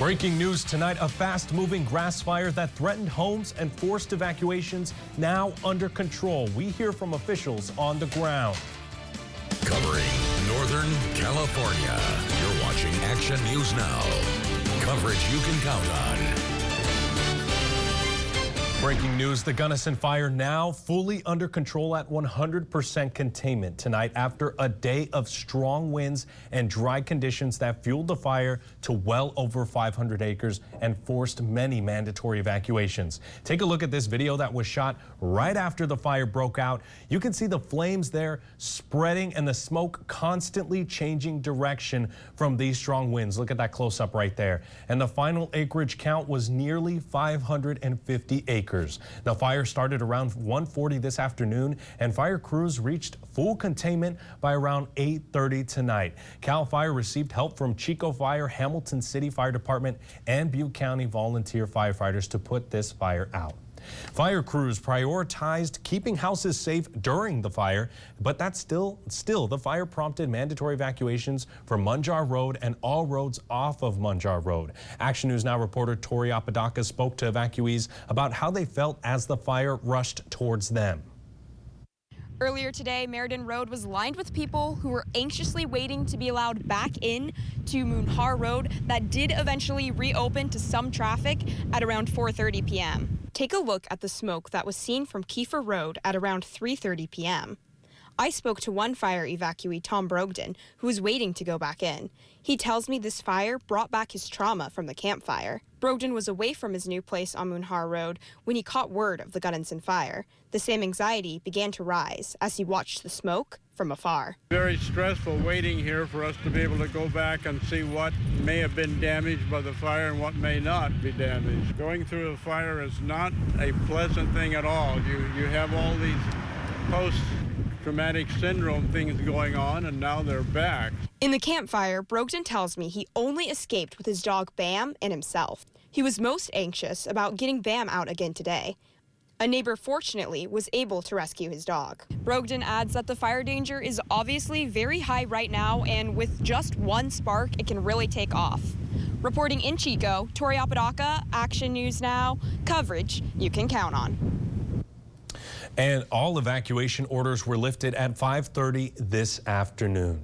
Breaking news tonight, a fast-moving grass fire that threatened homes and forced evacuations now under control. We hear from officials on the ground. Covering Northern California, you're watching Action News Now. Coverage you can count on. Breaking news, the Gunnison Fire now fully under control at 100% containment tonight after a day of strong winds and dry conditions that fueled the fire to well over 500 acres and forced many mandatory evacuations. Take a look at this video that was shot right after the fire broke out. You can see the flames there spreading and the smoke constantly changing direction from these strong winds. Look at that close-up right there. And the final acreage count was nearly 550 acres. The fire started around 1:40 this afternoon, and fire crews reached full containment by around 8:30 tonight. Cal Fire received help from Chico Fire, Hamilton City Fire Department, and Butte County volunteer firefighters to put this fire out. Fire crews prioritized keeping houses safe during the fire, but that's still the fire prompted mandatory evacuations from Munjar Road and all roads off of Munjar Road. Action News Now reporter Tori Apodaca spoke to evacuees about how they felt as the fire rushed towards them. Earlier today, Meriden Road was lined with people who were anxiously waiting to be allowed back in to Munjar Road that did eventually reopen to some traffic at around 4:30 p.m. Take a look at the smoke that was seen from Kiefer Road at around 3:30 p.m. I spoke to one fire evacuee, Tom Brogden, who was waiting to go back in. He tells me this fire brought back his trauma from the campfire. Brogden was away from his new place on Munjar Road when he caught word of the Gunnison Fire. The same anxiety began to rise as he watched the smoke from afar. Very stressful waiting here for us to be able to go back and see what may have been damaged by the fire and what may not be damaged. Going through a fire is not a pleasant thing at all. You have all these post-traumatic syndrome things going on, and now they're back. In the campfire, Brogden tells me he only escaped with his dog Bam and himself. He was most anxious about getting Bam out again today. A neighbor, fortunately, was able to rescue his dog. Brogden adds that the fire danger is obviously very high right now, and with just one spark, it can really take off. Reporting in Chico, Tori Apodaca, Action News Now, coverage you can count on. And all evacuation orders were lifted at 5:30 this afternoon.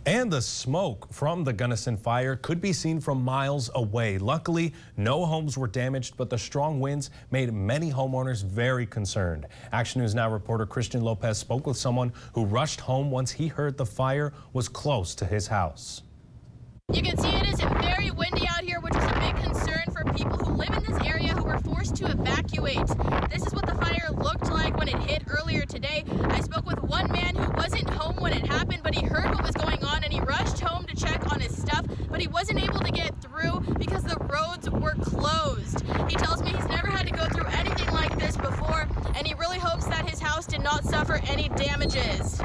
And the smoke from the Gunnison Fire could be seen from miles away. Luckily, no homes were damaged, but the strong winds made many homeowners very concerned. Action News Now reporter Christian Lopez spoke with someone who rushed home once he heard the fire was close to his house. You can see it is very windy out here, which is a big concern for people who live in this area who were forced to evacuate. This is what the fire looked like when it hit earlier today. I spoke with one man who wasn't home when it happened, but he heard what was going on and he rushed home to check on his stuff, but he wasn't able to get through because the roads were closed. He tells me he's never had to go through anything like this before, and he really hopes that his house did not suffer any damages.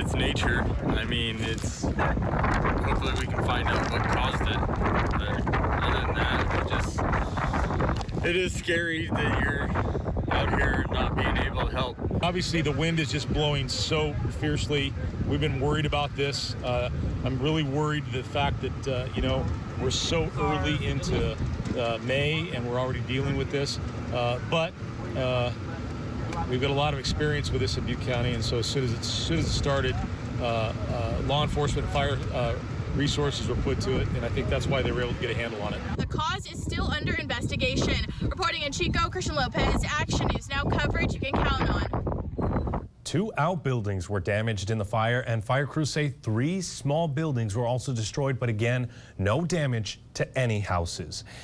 It's nature. I mean, hopefully we can find out what caused it. But other than that, it is scary that you're out here not being able to help. Obviously, the wind is just blowing so fiercely. We've been worried about this. I'm really worried the fact that, we're so early into May and we're already dealing with this. But we've got a lot of experience with this in Butte County, and so as soon as it started, law enforcement and fire resources were put to it, and I think that's why they were able to get a handle on it. The cause is still under investigation. Reporting in Chico, Christian Lopez, Action News Now coverage you can count on. 2 outbuildings were damaged in the fire, and fire crews say 3 small buildings were also destroyed, but again, no damage to any houses.